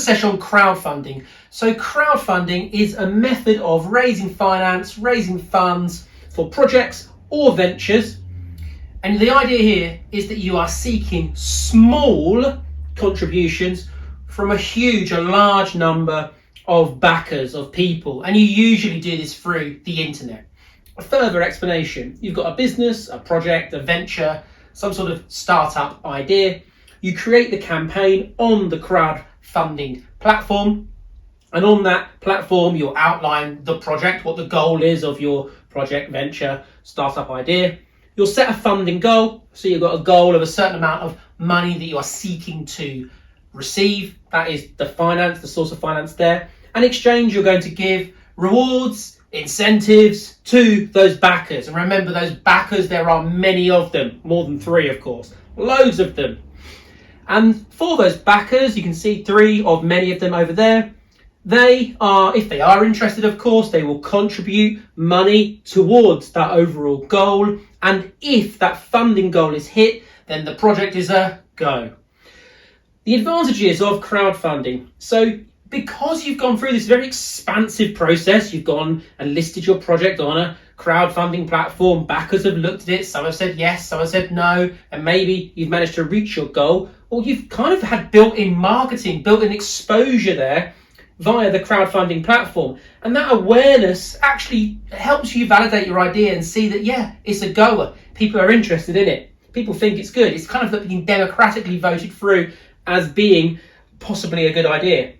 session on crowdfunding. So crowdfunding is a method of raising finance, raising funds for projects or ventures. And the idea here is that you are seeking small contributions from a large number of backers, of people. And you usually do this through the internet. A further explanation: you've got a business, a project, a venture, some sort of startup idea. You create the campaign on the crowdfunding platform, and on that platform you'll outline the project, what the goal is of your project, venture, startup idea. You'll set a funding goal, so you've got a goal of a certain amount of money that you are seeking to receive. That is the finance, the source of finance there. And in exchange, you're going to give rewards, incentives to those backers. And remember, those backers, there are many of them, more than 3, of course, loads of them. And for those backers, you can see 3 of many of them over there. They are, if they are interested, of course, they will contribute money towards that overall goal. And if that funding goal is hit, then the project is a go. The advantages of crowdfunding. So because you've gone through this very expansive process, you've gone and listed your project on a crowdfunding platform, backers have looked at it, some have said yes, some have said no, and maybe you've managed to reach your goal, or you've kind of had built-in marketing, built-in exposure there via the crowdfunding platform. And that awareness actually helps you validate your idea and see that, yeah, it's a goer. People are interested in it. People think it's good. It's kind of being democratically voted through as being possibly a good idea.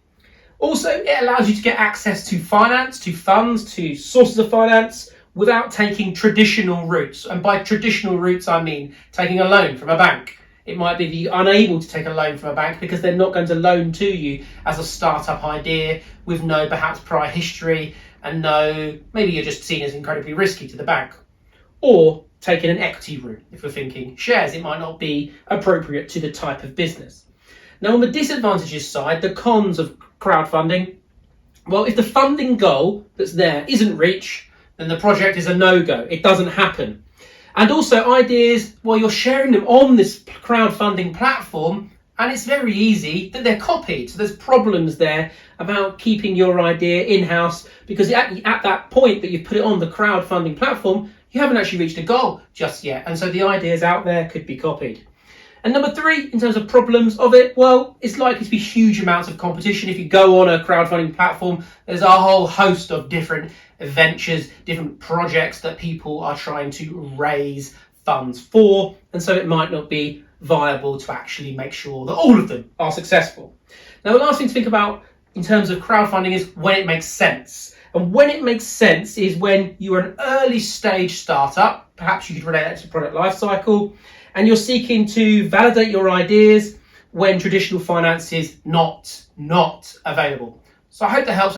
Also, it allows you to get access to finance, to funds, to sources of finance without taking traditional routes. And by traditional routes, I mean taking a loan from a bank. It might be that you're unable to take a loan from a bank because they're not going to loan to you as a startup idea with no perhaps prior history and maybe you're just seen as incredibly risky to the bank. Or taking an equity route. If you're thinking shares, it might not be appropriate to the type of business. Now, on the disadvantages side, the cons of crowdfunding, well, if the funding goal that's there isn't reached, then the project is a no-go. It doesn't happen. And also ideas, well, you're sharing them on this crowdfunding platform, and it's very easy that they're copied. So there's problems there about keeping your idea in-house because at that point that you put it on the crowdfunding platform, you haven't actually reached a goal just yet. And so the ideas out there could be copied. And number 3, in terms of problems of it, well, it's likely to be huge amounts of competition. If you go on a crowdfunding platform, there's a whole host of different ventures, different projects that people are trying to raise funds for. And so it might not be viable to actually make sure that all of them are successful. Now, the last thing to think about in terms of crowdfunding is when it makes sense. And when it makes sense is when you are an early stage startup, perhaps you could relate that to product life cycle, and you're seeking to validate your ideas when traditional finance is not available. So I hope that helps.